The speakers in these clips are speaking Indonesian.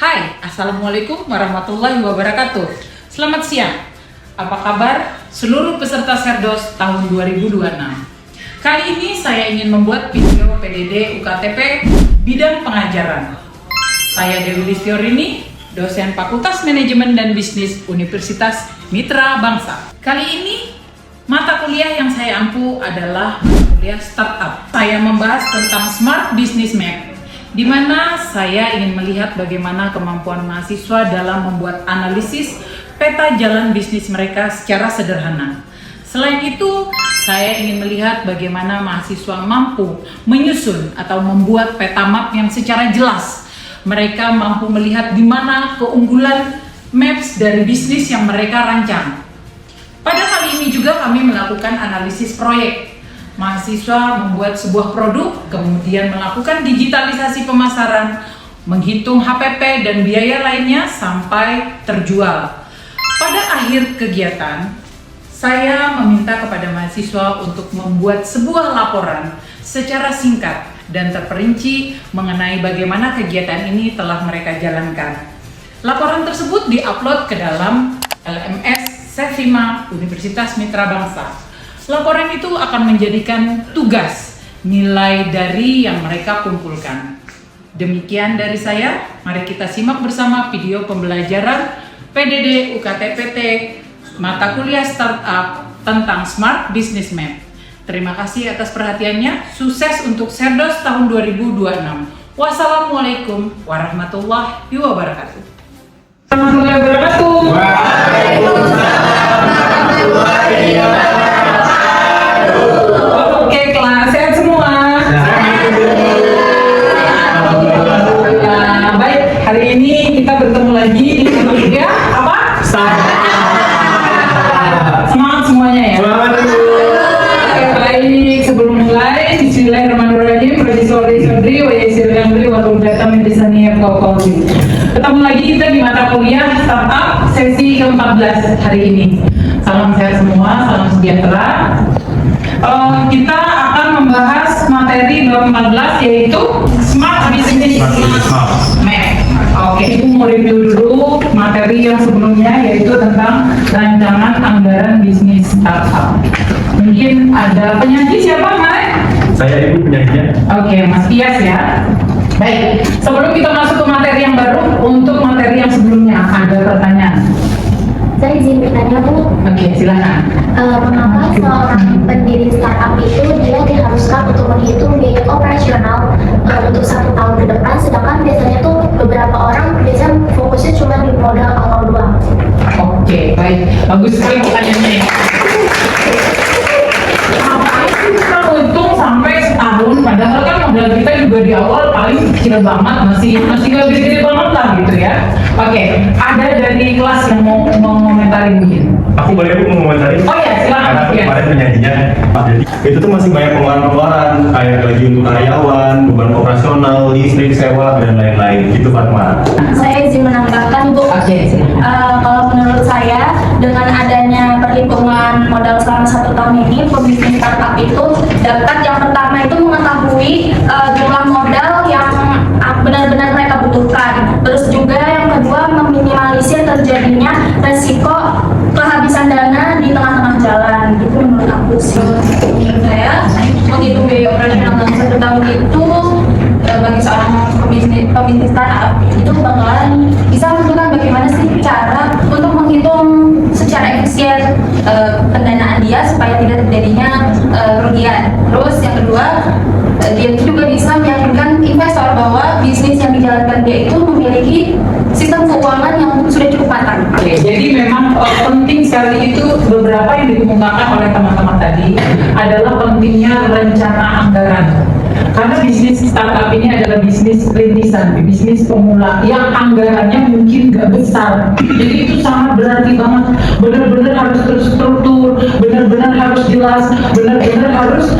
Hai, Assalamualaikum warahmatullahi wabarakatuh. Selamat siang. Apa kabar seluruh peserta Serdos tahun 2026? Kali ini saya ingin membuat video PDD UKTP bidang pengajaran. Saya Dewi Listiorini, dosen Fakultas Manajemen dan Bisnis Universitas Mitra Bangsa. Kali ini mata kuliah yang saya ampu adalah mata kuliah startup. Saya membahas tentang Smart Business Map, di mana saya ingin melihat bagaimana kemampuan mahasiswa dalam membuat analisis peta jalan bisnis mereka secara sederhana. Selain itu, saya ingin melihat bagaimana mahasiswa mampu menyusun atau membuat peta map yang secara jelas. Mereka mampu melihat di mana keunggulan maps dari bisnis yang mereka rancang. Pada kali ini juga kami melakukan analisis proyek. Mahasiswa membuat sebuah produk, kemudian melakukan digitalisasi pemasaran, menghitung HPP dan biaya lainnya sampai terjual. Pada akhir kegiatan, saya meminta kepada mahasiswa untuk membuat sebuah laporan secara singkat dan terperinci mengenai bagaimana kegiatan ini telah mereka jalankan. Laporan tersebut diupload ke dalam LMS Sevima Universitas Mitra Bangsa. Laporan itu akan menjadikan tugas nilai dari yang mereka kumpulkan. Demikian dari saya, mari kita simak bersama video pembelajaran PDD UKTPT mata kuliah startup tentang Smart Business Map. Terima kasih atas perhatiannya, sukses untuk Serdos tahun 2026. Wassalamualaikum warahmatullahi wabarakatuh. Warahmatullahi wabarakatuh. Waalaikumsalam warahmatullahi wabarakatuh. Oke, kelas sehat semua. Ya, baik, hari ini kita bertemu lagi di kuliah apa? Semangat semuanya ya. Oke, baik, sebelum mulai, bismillahirrahmanirrahim. Rodisori wa yasirgamri wa turdata min lisani yafqahu qawli. Ketemu lagi kita di mata kuliah startup sesi ke-14 hari ini. Salam sehat semua, salam sejahtera. Kita akan membahas materi 14 yaitu Smart Business Map. Oke, ibu mau review dulu materi yang sebelumnya yaitu tentang rancangan anggaran bisnis startup. Mungkin ada penyaji siapa, Mare? Saya ibu penyajinya. Oke, Mas Tias ya. Baik, sebelum kita masuk ke materi yang baru, untuk materi yang sebelumnya ada pertanyaan. Saya izin bertanya, Bu. Oke, silakan. Mengapa seorang pendiri startup itu dia diharuskan untuk menghitung biaya operasional untuk 1 tahun ke depan, sedangkan biasanya tuh beberapa orang biasanya fokusnya cuma di modal awal doang. Oke, baik. Bagus sekali pertanyaannya. Ngapain sih kita untung sampai setahun, padahal kan modal kita juga di awal paling kecil banget, masih nggak gede-gede banget lah gitu ya. Oke, ada dari kelas yang mau mengomentari mungkin. Aku boleh bu mengomentari? Oh ya, silakan. Karena aku Ya. kemarin penyajinya. Jadi itu tuh masih banyak pengeluaran-pengeluaran kayak gaji untuk karyawan, beban operasional, listrik, sewa dan lain-lain. Gitu Fatma. Saya izin menambahkan, Bu. Oke, silakan. Kalau menurut saya, dengan adanya perhitungan modal selama 1 tahun ini, pebisnis startup itu dapat yang pertama itu mengetahui jumlah modal yang benar-benar mereka butuhkan. Terus juga yang kedua meminimalisir terjadinya resiko kehabisan dana di tengah-tengah jalan. Itu menurut aku sih. Menurut saya, menghitung biaya operasional dalam 1 tahun itu bagi seorang pebisnis startup itu bakalan bisa menentukan bagaimana sih cara untuk menghitung secara efisien pendanaan dia supaya tidak terjadinya kerugian. Terus yang kedua, dia juga bisa meyakinkan investor bahwa bisnis yang dijalankan dia itu memiliki sistem keuangan yang sudah cukup matang. Oke, jadi memang penting sekali itu beberapa yang dikemukakan oleh teman-teman tadi adalah pentingnya rencana anggaran. Karena bisnis startup ini adalah bisnis rintisan, bisnis pemula yang anggarannya mungkin gak besar. Jadi itu sangat berarti banget. Benar-benar harus terstruktur, benar-benar harus jelas, benar-benar harus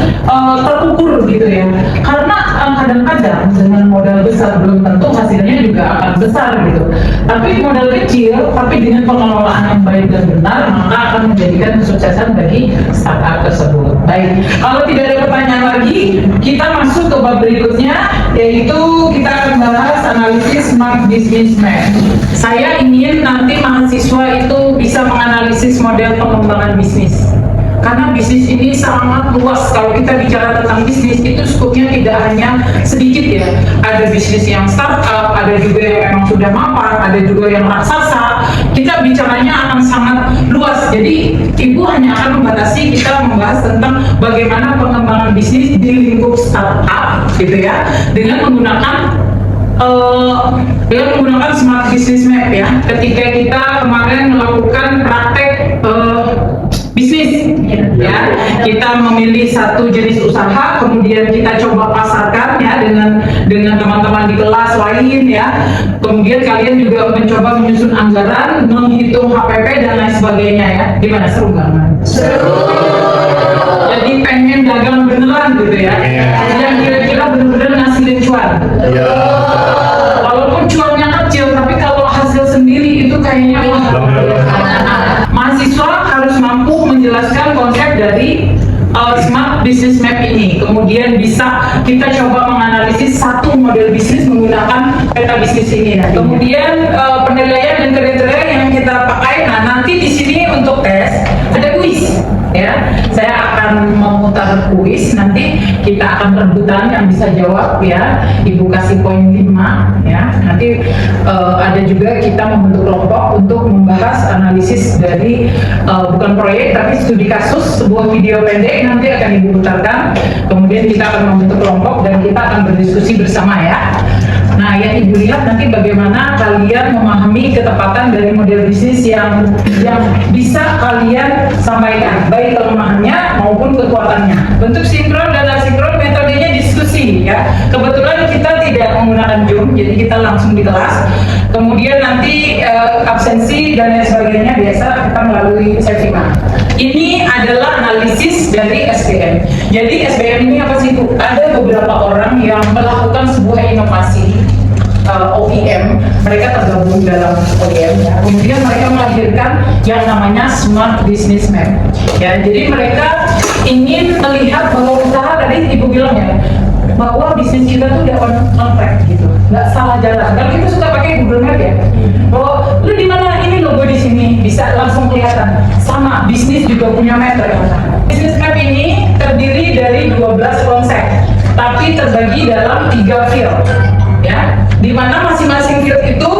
terukur gitu ya. Karena kadang-kadang dengan modal besar belum tentu hasilnya juga akan besar gitu. Tapi modal kecil, tapi dengan pengelolaan yang baik dan benar, maka akan menjadikan kesuksesan bagi startup tersebut. Baik, kalau tidak ada pertanyaan lagi, kita masuk ke bab berikutnya, yaitu kita akan bahas analisis Smart Business Map. Saya ingin nanti mahasiswa itu bisa menganalisis model pengembangan bisnis. Karena bisnis ini sangat luas. Kalau kita bicara tentang bisnis, itu skupnya tidak hanya sedikit ya. Ada bisnis yang startup, ada juga yang memang sudah mapan, ada juga yang raksasa. Kita bicaranya akan sangat luas. Jadi Ibu hanya akan membatasi kita membahas tentang bagaimana pengembangan bisnis di lingkup startup, gitu ya, dengan menggunakan Smart Business Map ya. Ketika kita kemarin melakukan praktek bisnis ya, kita memilih satu jenis usaha, kemudian kita coba pasarkan ya dengan teman-teman di kelas lain ya, kemudian kalian juga mencoba menyusun anggaran, menghitung HPP dan lain sebagainya ya. Gimana, seru banget? Seru. Jadi pengen dagang beneran gitu ya, yang kira-kira bener-bener ngasilin cuan. Walaupun cuannya kecil, tapi kalau hasil sendiri itu kayaknya mahasiswa harus mampu menjelaskan konsep dari Smart Business Map ini. Kemudian bisa kita coba menganalisis satu model bisnis menggunakan peta bisnis ini. Nah, kemudian penilaian dan kriteria yang kita pakai. Nah, nanti di sini untuk tes ada kuis. Ya, saya akan memutar kuis, nanti kita akan rebutan yang bisa jawab ya. Ibu kasih poin 5 ya. Nanti ada juga kita membentuk kelompok untuk membahas analisis dari bukan proyek tapi studi kasus, sebuah video pendek nanti akan Ibu putarkan. Kemudian kita akan membentuk kelompok dan kita akan berdiskusi bersama ya. Nah, yang Ibu lihat nanti bagaimana kalian memahami ketepatan dari model bisnis yang bisa kalian sampaikan, baik kelemahannya maupun kekuatannya. Bentuk sinkron dan asinkron, metodenya diskusi ya. Kebetulan kita tidak menggunakan Zoom, jadi kita langsung di kelas. Kemudian nanti absensi dan lain sebagainya biasa kita melalui seminar. Ini adalah analisis dari SBM. Jadi SBM ini apa sih Bu? Ada beberapa orang yang melakukan sebuah inovasi OEM, mereka tergabung dalam OEM ya. Kemudian mereka melahirkan yang namanya Smart Business Map. Ya, jadi mereka ingin melihat bahwa usaha, tadi Ibu bilang ya, bahwa bisnis kita tuh udah on track gitu, nggak salah jalan. Kalau kita suka pakai Google Map ya, bahwa lu di mana, ini logo di sini, bisa langsung kelihatan. Sama bisnis juga punya meter ya. Business Map ini terdiri dari 12 konsep, tapi terbagi dalam 3 field ya, di mana masing-masing field itu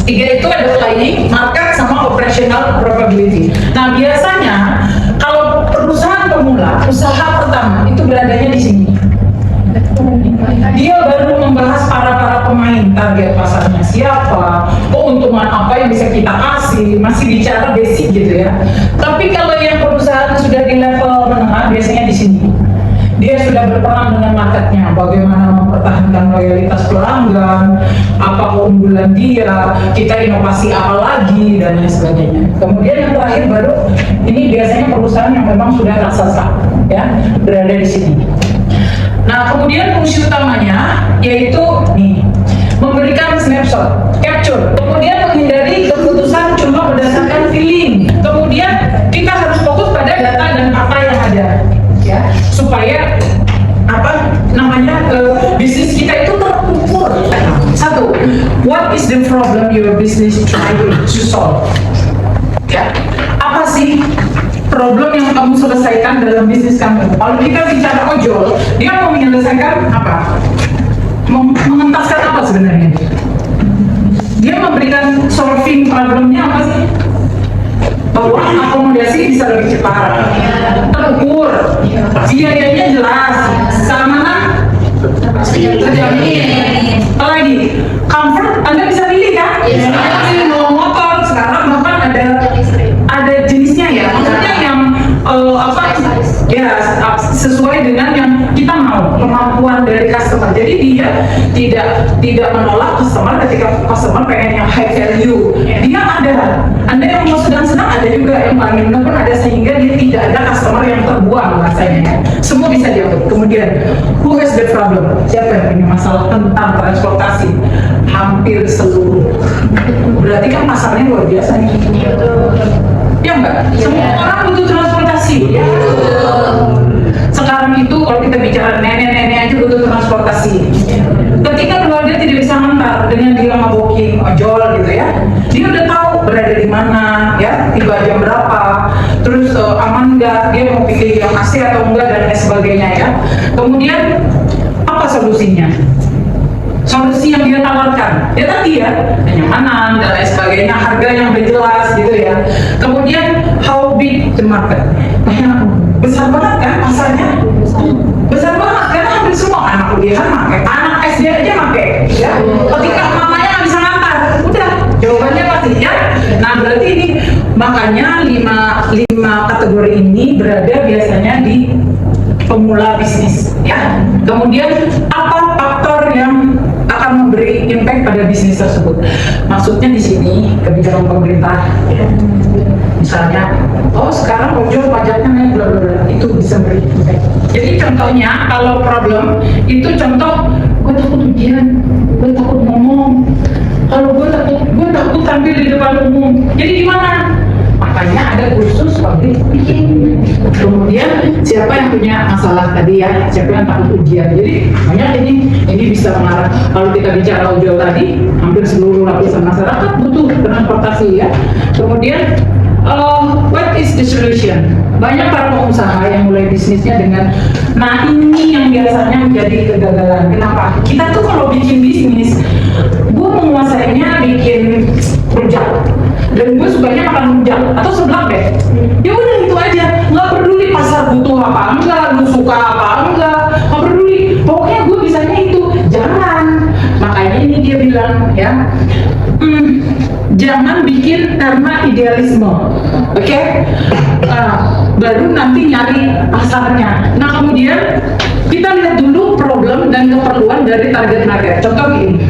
3 itu ada planning, market, sama operational probability. Nah, biasanya kalau perusahaan pemula, usaha pertama itu beradanya di sini. Dia baru membahas para pemain, target pasarnya siapa, keuntungan apa yang bisa kita kasih, masih bicara basic gitu ya. Tapi kalau yang perusahaan sudah di level menengah, biasanya di sini. Dia sudah berperan dengan marketnya, bagaimana mempertahankan loyalitas pelanggan, apa keunggulan dia, kita inovasi apa lagi, dan lain sebagainya. Kemudian yang terakhir baru, ini biasanya perusahaan yang memang sudah raksasa, ya, berada di sini. Nah, kemudian fungsi utamanya yaitu nih, memberikan snapshot, capture, kemudian menghindari keputusan cuma berdasarkan feeling. Kemudian kita harus fokus pada data dan fakta yang ada, ya, supaya bisnis kita itu terukur. Satu, what is the problem your business trying to solve? Ya, apa sih problem yang kamu selesaikan dalam bisnis kamu? Kalau kita bicara ojol, dia mau menyelesaikan apa? Mengentaskan apa sebenarnya? Dia memberikan solving problemnya apa sih? Bahwa akomodasi bisa lebih cepat, terukur, biayanya jelas, sama terjamin. Apalagi comfort, Anda bisa pilih kan? Mau motor sekarang bahkan ada jenisnya ya, maksudnya yang sesuai dengan yang kita mau, kemampuan dari customer. Jadi dia tidak menolak customer ketika customer pengen yang high value. Dia ada yang mau sedang-sedang, ada juga yang paling rendah pun ada, sehingga dia tidak ada customer yang terbuang rasanya. Semua bisa diatur. Kemudian who has the problem? Siapa yang punya masalah tentang transportasi? Hampir seluruh. Berarti kan pasarnya luar biasa nih. Ya enggak? Semua orang butuh transportasi. Ya. Sekarang itu kalau kita bicara nenek-nenek aja butuh transportasi. Ketika keluarga tidak bisa yang AC atau enggak dan lain sebagainya ya. Kemudian apa solusinya? Solusi yang dia tawarkan ya tadi ya, kenyamanan dan lain sebagainya, harga yang udah jelas gitu ya. Kemudian how big the market, besar banget kan pasarnya, besar banget karena hampir semua anak kuliahan pakai, anak SD aja pakai ya. Ketika mamanya nggak bisa ngantar, udah jawabannya pasti ya. Nah berarti ini makanya lima kategori ini berada biasanya di pemula bisnis ya. Kemudian apa faktor yang akan memberi impact pada bisnis tersebut? Maksudnya di sini kebijakan pemerintah. Misalnya, oh sekarang ojol pajaknya naik bla bla bla, itu bisa beri impact. Jadi contohnya kalau problem itu contoh, gue takut ujian, gue takut ngomong, kalau gue takut tampil di depan umum. Jadi gimana? Makanya ada kursus public speaking. Kemudian siapa yang punya masalah tadi ya, siapa yang takut ujian. Jadi banyak ini bisa mengarah. Kalau kita bicara ojol tadi, hampir seluruh lapisan masyarakat butuh transportasi ya. Kemudian what is the solution? Banyak para pengusaha yang mulai bisnisnya dengan, nah ini yang biasanya menjadi kegagalan. Kenapa? Kita tuh kalau bikin bisnis, gue menguasainya bikin rujak, dan gue sukanya makan rujak atau seblak deh. Ya udah itu aja, nggak peduli pasar butuh apa enggak, lu suka apa enggak, nggak peduli. Pokoknya gue bisanya itu, jangan. Makanya ini dia bilang ya. Jangan bikin karena idealisme, oke? Baru nanti nyari pasarnya. Nah kemudian kita lihat dulu problem dan keperluan dari target market. Contoh gini,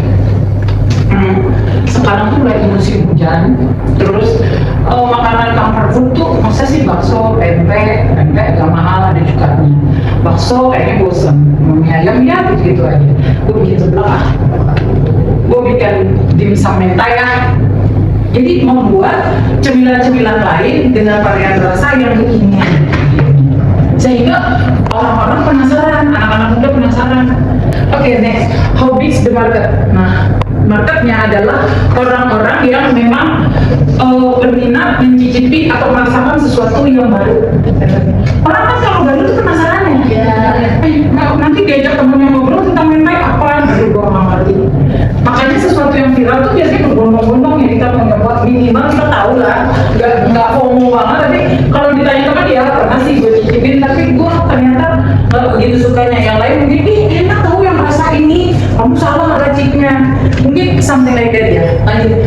sekarang tuh lagi musim hujan, terus makanan comfort food tuh masa sih bakso, pempek agak mahal, ada cukanya. Bakso kayaknya bosan, mie ayam ya begitu aja. Gue bikin sebelah, gue bikin dimsum mentai ya. Jadi membuat cemilan-cemilan lain dengan varian rasa yang kekinian, sehingga orang-orang penasaran, anak-anak muda penasaran. Oke, next, how big is the market? Nah, marketnya adalah orang-orang yang memang berminat mencicipi atau merasakan sesuatu yang baru. Orang kan kalau baru itu penasaran ya. Nanti diajak temennya ngobrol tentang mentai apa? Aduh, gue nggak ngerti. Makanya sesuatu yang viral tuh biasanya berbondong-bondong ya, kita mencoba minimal kita tahu lah, nggak FOMO banget. Tapi kalau ditanya sama dia pernah sih gue cicipin, tapi gue ternyata nggak begitu sukanya. Yang lain mungkin enak tahu yang rasa ini, kamu salah raciknya, mungkin something like that ya. Lanjut,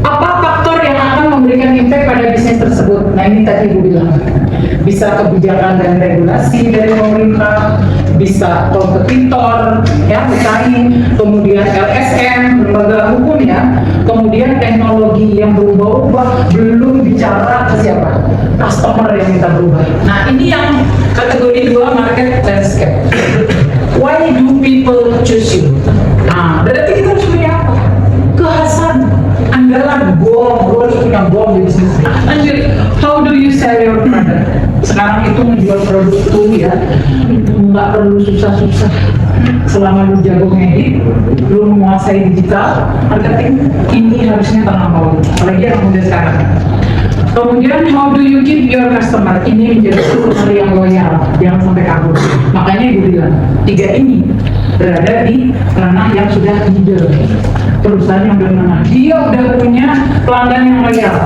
apa faktor yang akan memberikan impact pada bisnis tersebut? Nah ini tadi gue bilang, bisa kebijakan dan regulasi dari pemerintah, bisa kompetitor ya bersaing, kemudian LSM lembaga hukum ya, kemudian teknologi yang berubah-ubah, belum bicara ke siapa, customer yang minta berubah. Nah ini yang kategori 2 market landscape. Why do people choose you? Nah berarti kita harus punya apa? Kekhasan, andalan, gue harus punya bom di bisnis. Lanjut, how do you sell your product? Sekarang itu menjual produk tuh ya, nggak perlu susah-susah. Selama lu jago ngedit, lu menguasai digital marketing, ini harusnya tenang banget. Apalagi yang muda sekarang. Kemudian how do you keep your customer? Ini menjadi customer yang loyal, jangan sampai kabur. Makanya gue bilang 3 ini berada di ranah yang sudah leader, perusahaan yang udah menengah. Dia udah punya pelanggan yang loyal,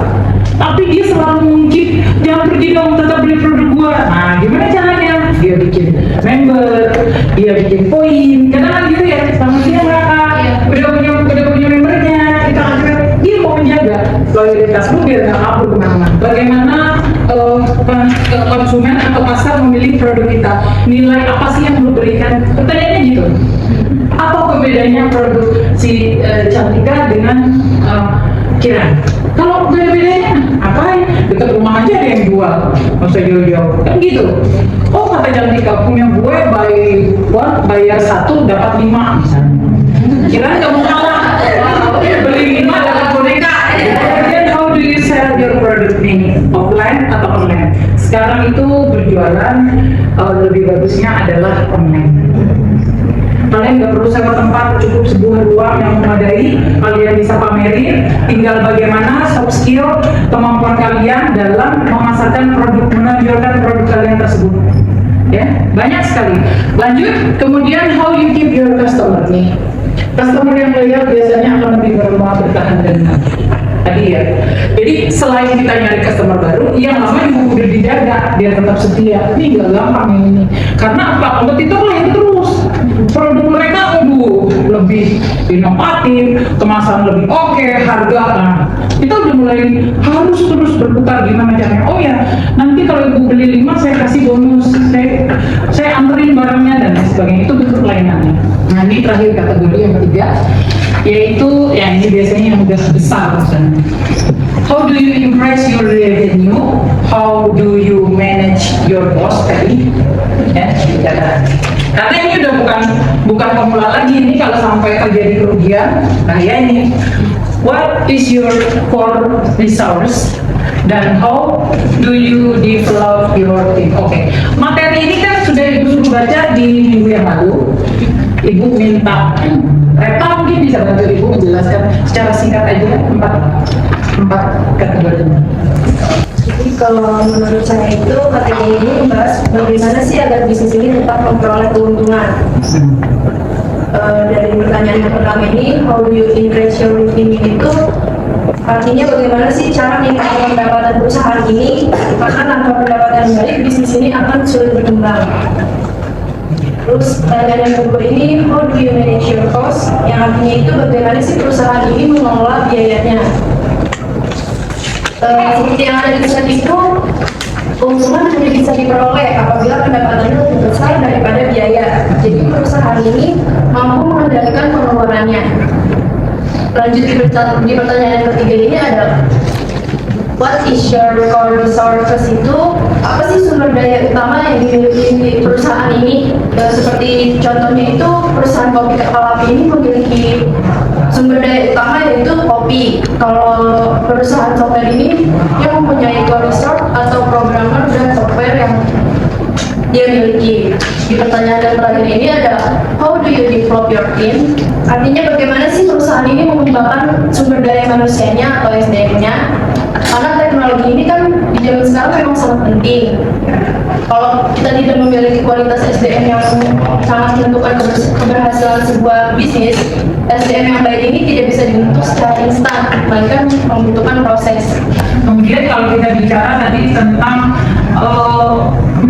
tapi dia selalu mungkin jangan pergi dong, tetap beli produk gua. Nah gimana caranya? Dia bikin member, dia bikin poin, kadang gitu ya. Sama dia kakak, udah punya membernya, kita kasih. Dia mau menjaga loyalitas lu biar nggak kabur kemana-mana. Bagaimana konsumen atau pasar memilih produk kita? Nilai apa sih yang lu berikan? Pertanyaannya gitu. Apa pembedanya produk si Cantika dengan Kiran? Kalau beda-bedanya apa ya? Dekat rumah aja ada yang jual, nggak usah jauh-jauh kan gitu. Oh kata Cantika, punya gue bayar 1 dapat 5 misalnya. Kiran nggak mau kalah, beli 5 dapat boneka. Then how do you sell your product nih? Offline atau online? Sekarang itu berjualan lebih bagusnya adalah online. Kalian nggak perlu sewa tempat, cukup sebuah ruang yang memadai. Kalian bisa pamerin, tinggal bagaimana soft skill kemampuan kalian dalam memasarkan produk, menonjolkan produk kalian tersebut. Ya, banyak sekali. Lanjut, kemudian how you keep your customer nih. Customer yang loyal biasanya akan lebih berlama bertahan dan tadi ya. Jadi selain kita nyari customer baru, yang lama juga udah dijaga biar tetap setia. Ini nggak gampang ini. Karena apa? Kompetitor lain terus. Produk mereka lebih inovatif, kemasan lebih oke, harga. Nah, kita udah mulai harus terus berputar gimana caranya. Oh ya, nanti kalau ibu beli 5 saya kasih bonus, saya anterin barangnya dan lain sebagainya. Itu bentuk layanannya. Nah, ini terakhir kategori yang ketiga, yaitu yang ini biasanya yang udah besar misalnya. How do you increase your revenue? How do you manage your cost tadi? Ya, karena ini udah bukan pemula lagi. Ini kalau sampai terjadi kerugian, nah ya ini. What is your core resource? Dan how do you develop your team? Oke, materi ini kan sudah ibu suruh baca di minggu yang lalu. Ibu minta Reta mungkin bisa bantu ibu menjelaskan secara singkat aja empat kategorinya. Jadi kalau menurut saya itu kategori ini membahas bagaimana sih agar bisnis ini tetap memperoleh keuntungan. Dari pertanyaan yang pertama ini, how do you increase your revenue itu artinya bagaimana sih cara meningkatkan pendapatan perusahaan ini, karena tanpa pendapatan yang baik bisnis ini akan sulit berkembang. Terus pertanyaan yang kedua ini, how do you manage your cost, yang artinya itu bagaimana sih perusahaan ini mengelola biayanya. Seperti yang ada di slide itu, keuntungan hanya bisa diperoleh apabila pendapatannya lebih besar daripada biaya. Jadi perusahaan ini mampu mengendalikan pengeluarannya. Lanjut di pertanyaan yang ketiga ini adalah, what is your core resources itu? Apa sih sumber daya utama yang dimiliki perusahaan ini? Seperti contohnya itu perusahaan kopi Kapal Api ini memiliki sumber daya utama yaitu kopi. Kalau perusahaan software ini yang mempunyai core resource atau programmer dan software yang dia miliki. Di pertanyaan yang terakhir ini adalah, how do you develop your team? Artinya bagaimana sih perusahaan ini mengembangkan sumber daya manusianya atau SDM-nya? Karena teknologi ini kan di zaman sekarang memang sangat penting. Kalau kita tidak memiliki kualitas SDM yang sangat menentukan keberhasilan sebuah bisnis, SDM yang baik ini tidak bisa dibentuk secara instan, melainkan membutuhkan proses. Kemudian kalau kita bicara tadi tentang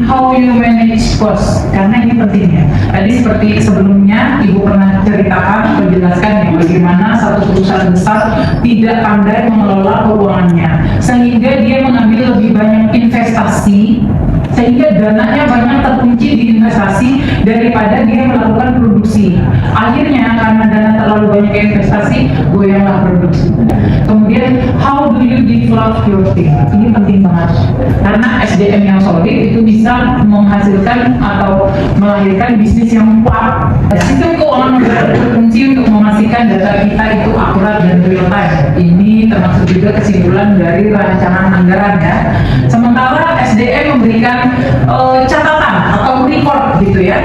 how you manage cost, karena ini penting ya. Tadi seperti sebelumnya Ibu pernah ceritakan atau jelaskan ya, bagaimana satu perusahaan besar tidak pandai mengelola keuangannya, sehingga dia mengambil lebih banyak investasi, sehingga dananya banyak terkunci di investasi daripada dia melakukan produksi. Akhirnya karena dana terlalu banyak investasi, goyanglah produksi. Kemudian how do you develop your team? Ini penting banget karena SDM yang solid itu bisa menghasilkan atau melahirkan bisnis yang kuat. Sistem keuangan berfungsi untuk memastikan data kita itu akurat dan real time. Ini termasuk juga kesimpulan dari rancangan anggaran ya. Sementara SDM memberikan catatan atau record gitu ya,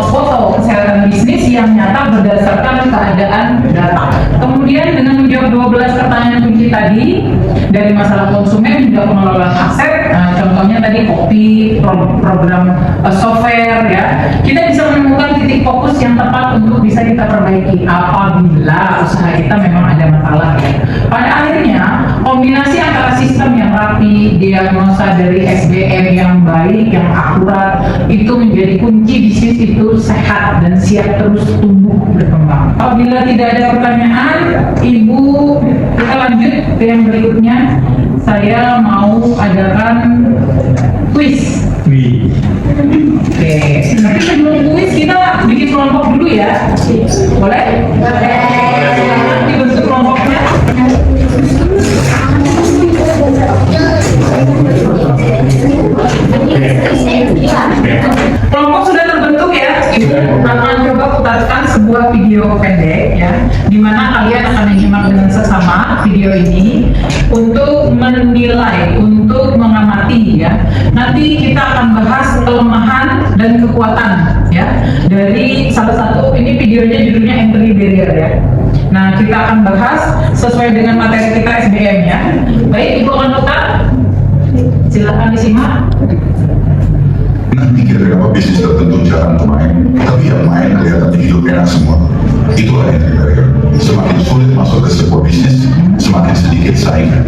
foto kesehatan bisnis yang nyata berdasarkan keadaan data. Kemudian dengan menjawab 12 pertanyaan kunci tadi, dari masalah konsumen hingga pengelolaan aset, contohnya tadi kopi, program software ya, kita bisa menemukan titik fokus yang tepat untuk bisa kita perbaiki apabila usaha kita memang ada masalah ya. Pada akhirnya kombinasi antara sistem yang rapi, diagnosa dari SDM yang baik, yang akurat, itu menjadi kunci bisnis itu sehat dan siap terus tumbuh berkembang. Apabila tidak ada pertanyaan, Ibu, kita lanjut ke yang berikutnya. Saya mau adakan quiz. Oke, tapi sebelum quiz kita bikin kelompok dulu ya. Boleh? Boleh. Silakan dibentuk kelompoknya. Kelompok sudah terbentuk ya. Ibu akan coba putarkan sebuah video pendek ya, di mana kalian akan menyimak dengan sesama video ini untuk menilai, untuk mengamati ya. Nanti kita akan bahas kelemahan dan kekuatan ya. ya dari salah satu, ini videonya judulnya Entry Barrier ya. Nah, kita akan bahas sesuai dengan materi kita SBM ya. Baik, Ibu akan putar. Silakan disimak. Nanti kira-kira apa bisnis tertentu jarang main, tapi yang main kelihatan hidup enak semua. Itulah yang terjadi. Semakin sulit masuk ke sebuah bisnis, semakin sedikit saingan.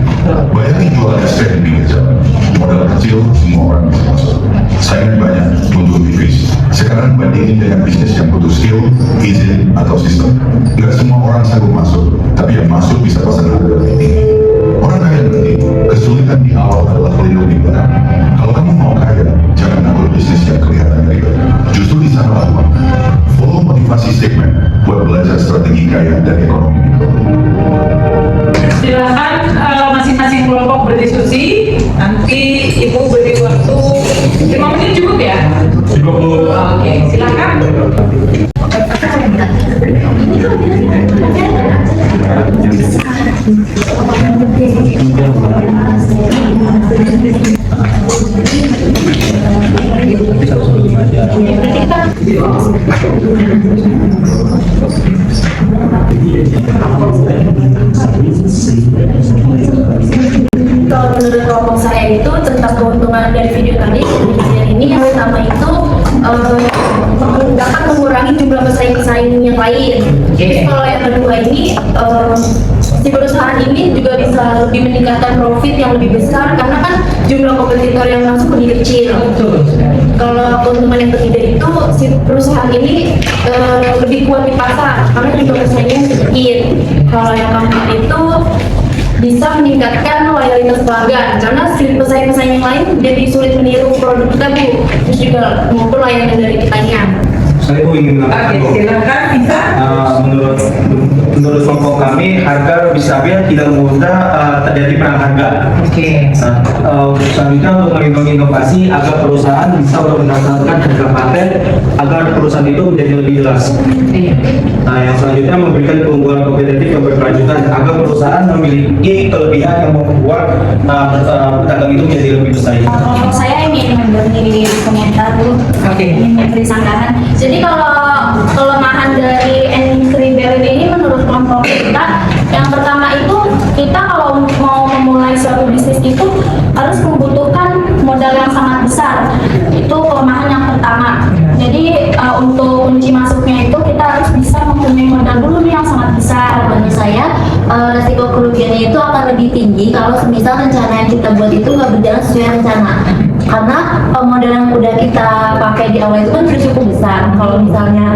Bayangin jualan es teh di pinggir jalan. Modal kecil, semua orang bisa masuk. Saingan banyak untuk divisi. Sekarang bandingin dengan bisnis yang butuh skill, izin, atau sistem. Nggak semua orang sanggup masuk, tapi yang masuk bisa pasang harga tinggi. Orang kaya nanti, kesulitan di awal adalah melindungi barang. Kalau kamu mau kaya, jangan atur bisnis yang kelihatan ribet. Justru di sana uang. Follow motivasi segmen buat belajar strategi kaya dan ekonomi. Silakan masing-masing kelompok berdiskusi. Nanti Ibu beri waktu 5 menit cukup ya? Cukup. Oke, silakan. Kalau menurut kelompok saya itu tentang keuntungan dari video tadi ini yang pertama itu dapat mengurangi jumlah pesaing-pesaing yang lain. Jadi kalau yang kedua ini si perusahaan ini juga bisa lebih meningkatkan profit yang lebih besar karena kan jumlah kompetitor yang masuk lebih kecil. Betul. Kalau keuntungan yang ketiga itu si perusahaan ini lebih kuat di pasar karena jumlah pesaingnya sedikit. Kalau yang keempat itu bisa meningkatkan loyalitas pelanggan karena si pesaing-pesaing yang lain jadi sulit meniru produk kita Bu, terus juga maupun layanan dari kitanya. Saya ingin menambahkan Oke, silakan bisa. menurut kelompok kami harga lebih stabil tidak mudah terjadi perang harga. Oke. Selanjutnya untuk melindungi inovasi agar perusahaan bisa mendaftarkan harga paten agar perusahaan itu menjadi lebih jelas. Iya. Nah, yang selanjutnya memberikan keunggulan kompetitif yang berkelanjutan agar perusahaan memiliki kelebihan yang membuat pedagang itu menjadi lebih bersaing. Kalau saya ingin memberi komentar Bu, ingin memberi sanggahan. Jadi kalau kelemahan dari entry barrier ini menurut kelompok kita, yang pertama itu kita kalau mau memulai suatu bisnis itu harus membutuhkan modal yang sangat besar. Itu kelemahan yang pertama. Jadi untuk kunci masuknya itu kita harus bisa mempunyai modal dulu nih yang sangat besar. Menurut saya resiko kerugiannya itu akan lebih tinggi kalau semisal rencana yang kita buat itu nggak berjalan sesuai rencana. Karena modal yang udah kita pakai di awal itu kan sudah cukup besar. Kalau misalnya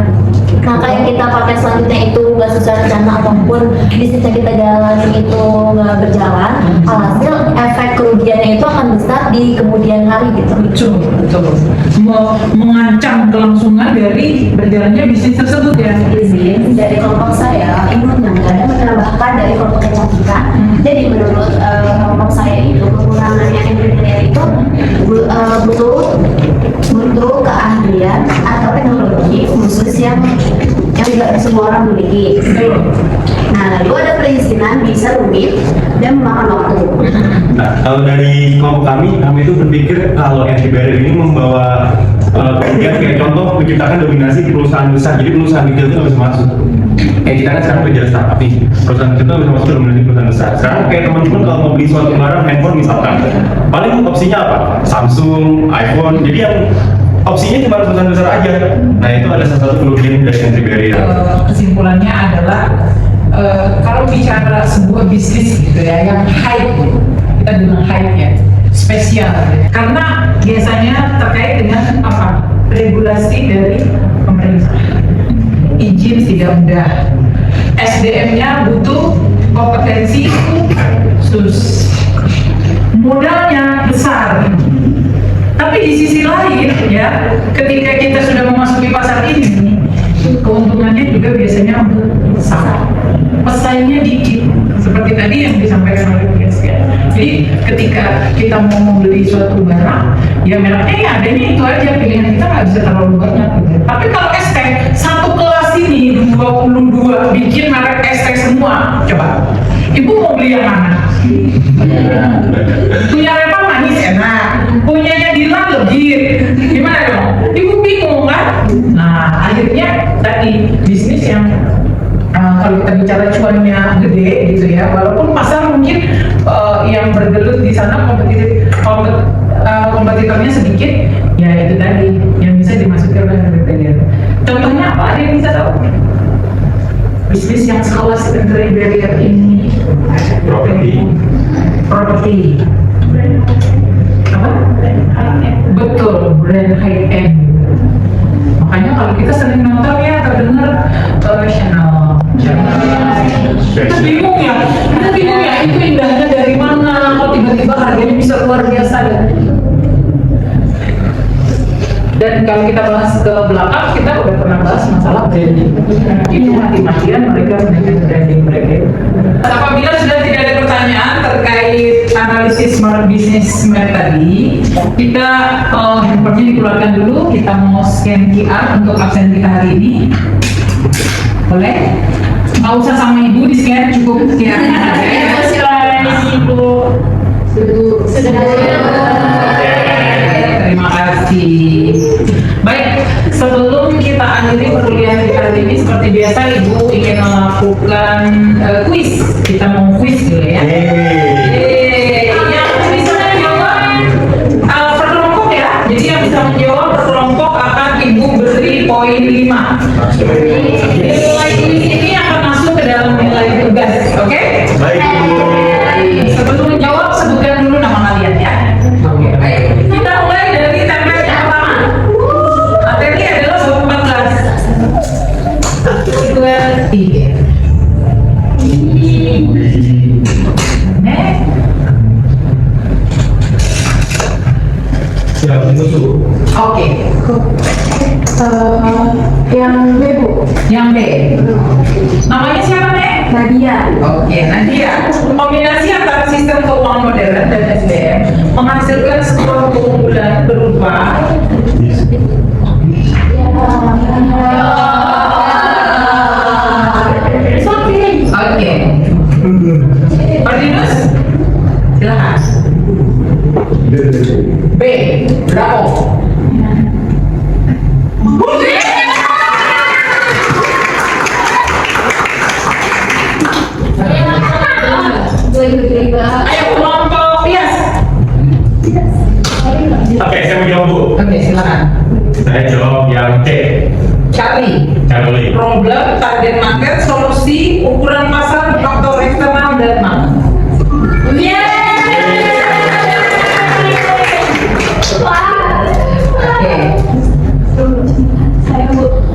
langkah yang kita pakai selanjutnya itu nggak sesuai rencana ataupun bisnis yang kita jalanin itu nggak berjalan, alhasil efek kerugiannya itu akan besar di kemudian hari gitu. Betul, betul. Mengancam kelangsungan dari berjalannya bisnis tersebut ya. Izin dari kelompok saya ingin menambahkan dari kelompok kecantikan. Jadi menurut kelompok saya itu kekurangannya engineer itu butuh keahlian atau teknologi khusus yang tidak semua orang miliki. Nah, lalu ada perizinan bisa rumit dan memakan waktu. Nah, kalau dari kelompok kami itu berpikir kalau entry barrier ini membawa kerugian, kayak contoh menciptakan dominasi di perusahaan besar, jadi perusahaan kecil itu nggak bisa masuk. Kayak kita kan sekarang kerja startup nih, perusahaan kecil itu nggak bisa masuk dominasi perusahaan besar. Sekarang kayak teman-teman kalau mau beli suatu barang handphone misalkan, paling opsinya apa? Samsung, iPhone, jadi yang opsinya cuma perusahaan besar aja. Nah, itu ada salah satu kerugian dari entry barrier. Kesimpulannya adalah kalau bicara sebuah bisnis gitu ya yang hype, kita bilang hype ya, spesial karena biasanya terkait dengan apa, regulasi dari pemerintah, izin tidak mudah, SDM-nya butuh kompetensi khusus, modalnya besar. Tapi di sisi lain ya, ketika kita sudah memasuki pasar ini, keuntungannya juga biasanya besar, pesaingnya dikit, seperti tadi yang disampaikan oleh Bu Rizky. Jadi ketika kita mau membeli suatu barang, ya mereknya adanya itu aja, pilihan kita nggak bisa terlalu banyak. Gitu. Tapi kalau es teh satu kelas ini 22 bikin merek es teh semua, coba, Ibu mau beli yang mana? Punya Reva manis enak, punyanya Dilan legit, gimana dong? Ibu bingung kan? Nah, tadi bisnis yang kalau kita bicara cuannya gede gitu ya, walaupun pasar mungkin yang bergelut di sana kompetitornya sedikit, ya itu tadi yang bisa dimasuki oleh retailer. Contohnya apa? Ada yang bisa tahu? Bisnis yang sekelas entry barrier ini properti apa? Betul, brand high end. Makanya kalau kita sering nonton ya terdengar Chanel. Kita bingung ya, itu indahnya dari mana? Kok tiba-tiba harganya bisa luar biasa ya? Dan kalau kita bahas ke belakang, kita udah pernah bahas masalah branding. Itu mati-matian mereka dengan branding mereka. Apabila sudah tidak ada pertanyaan terkait analisis smart business map tadi, kita handphonenya dikeluarkan dulu. Kita mau scan QR untuk absen kita hari ini. Boleh? Nggak usah sama ibu di scan, cukup QR-nya aja. Silakan ibu. Terima kasih. Baik, sebelum kita akhiri perkuliahan kita hari ini, seperti biasa Ibu ingin melakukan kuis. Kita mau kuis dulu ya. Yang bisa menjawab per kelompok ya. Jadi yang bisa menjawab per kelompok akan Ibu beri poin 5. Nilai kuis ini akan masuk ke dalam nilai tugas, oke? Baik. Sebelum menjawab, sebutkan dulu nama kalian ya. Oke, baik. Kita mulai dari template yang pertama. Materi adalah bab 14. 1, 2, 3. Next. Siap, itu. Oke. Yang B, Bu. Yang B. Namanya siapa, Nek? Nadia. Oke, Nadia. Kombinasi antara sistem keuangan modern dan SBM menghasilkan sebuah keunggulan berupa Oke. Pardinus? Silakan. B. Bravo. Ayo kelompok Pias. Oke, saya mau jawab Bu. Oke, silakan. Saya jawab yang C. Charlie. Problem, target market, solusi, ukuran pasar, faktor eksternal dan mana? Oke,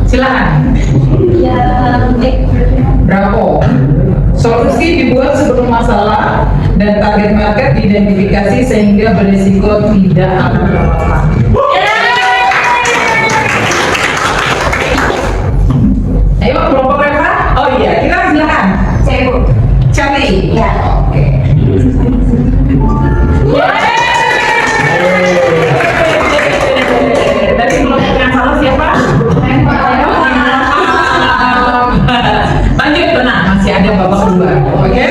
silakan. Bravo. Solusi dibuat sebelum masalah dan target market diidentifikasi sehingga berisiko tidak akan terlalu. Ayo kelompok Reva. Oh iya, kita silakan. Saya, Bu. Charlie. Ya. Oke. Dari kelompok yang salah siapa? Lanjut, tenang, masih ada babak kedua. Oke?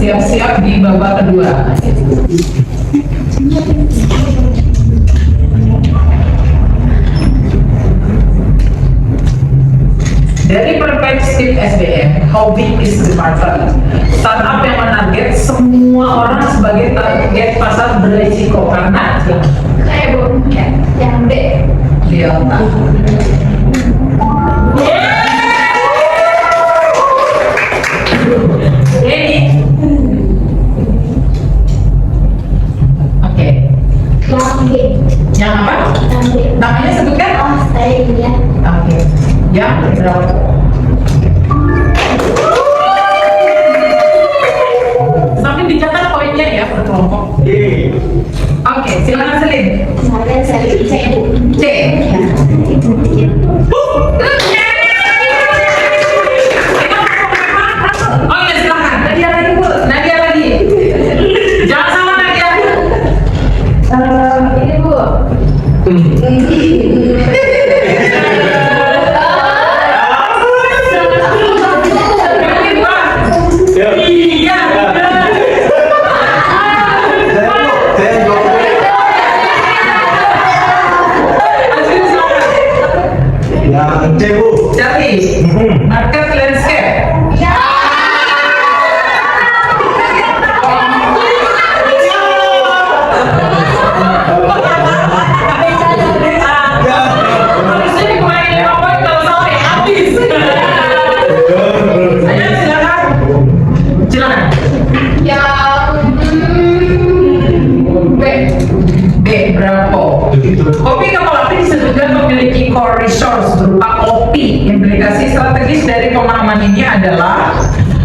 Siap-siap di babak kedua. Dari perspektif SBM, how big is the market? Startup yang menarget semua orang sebagai target pasar berisiko karena Saya, Bu. Yang B. Delta. Ini. Oke. Yang B. Yang apa? Yang B. Namanya sebutkan. Oh, saya ini ya. Oke. Yang berapa? Sampai dicatat poinnya ya per kelompok. Oke, silakan Selin. Saya ini, saya, Bu. C. Oh iya, silakan. Nadia lagi, Bu. Nadia lagi. Jangan salah Nadia. Ini, Bu. Iya. Saya jawab. Asli silakan. Yang C, Bu. Charlie, market landscape. Harusnya dikurangin 5 poin kalau salah ya habis. Ayo silakan. Silakan. B. Bravo. Kopi kapal api disebutkan memiliki core resource berupa kopi. Implikasi strategis dari pemahaman ini adalah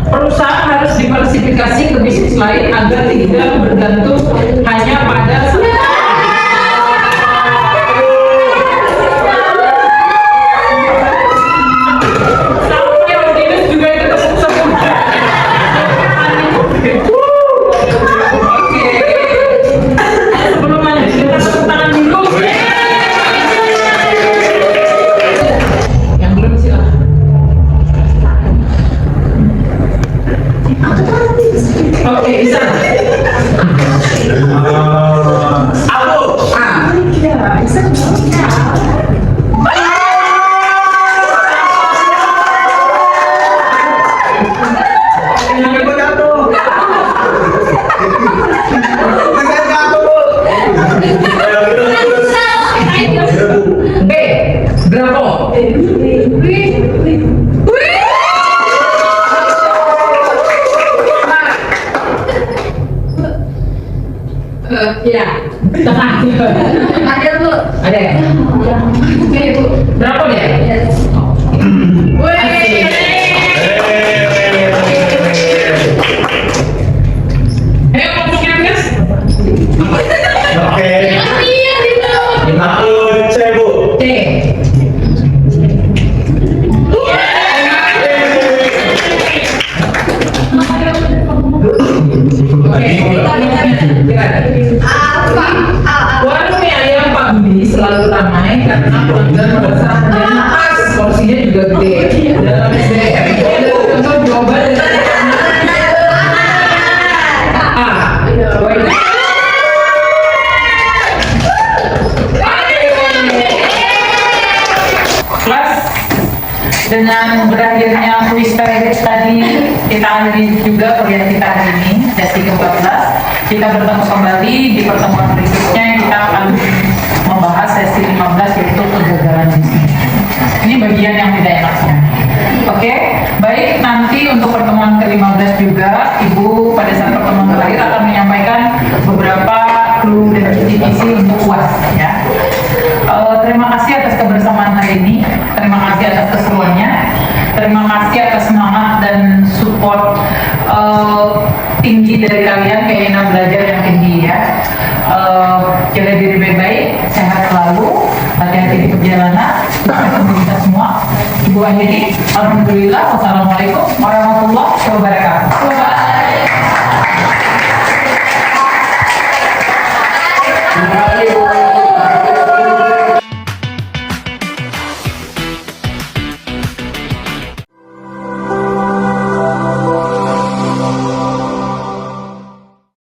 perusahaan harus diversifikasi ke bisnis lain agar tidak bergantung hanya pada sampai Odinus juga itu tepuk-tepuk. Oke. Sebelum lanjut kita tepuk tangan dulu. Yang belum silakan. Oke, bisa. Aku. B. Bravo. Ya, tengah. Ada Bu. Ada ya? Oke Bu. Berapa dia? Ayo masukin guys. Oke. Aku C, Bu. C. Warung mie ayam Pak Budi selalu ramai karena pelanggan merasa harganya pas, porsinya juga gede. Dalam SDM ada contoh jawaban dari A. Kelas dengan berakhirnya kuis tadi kita akhiri juga kuliah kita hari ini sesi ke-14. Kita bertemu kembali di pertemuan berikutnya. Kita akan membahas sesi 15 yaitu kegagalan bisnis. Ini bagian yang tidak enaknya. Oke, baik, nanti untuk pertemuan ke-15 juga Ibu pada saat pertemuan terakhir akan menyampaikan beberapa clue dan kisi-kisi untuk UAS ya. Terima kasih atas kebersamaan hari ini. Terima kasih atas keseruannya. Terima kasih atas semangat dan support tinggi dari kalian, keinginan belajar yang tinggi ya. Jaga diri baik-baik, sehat selalu, hati-hati di perjalanan. Kita semua. Ibu akhiri. Alhamdulillah. Wassalamualaikum warahmatullahi wabarakatuh. Bye.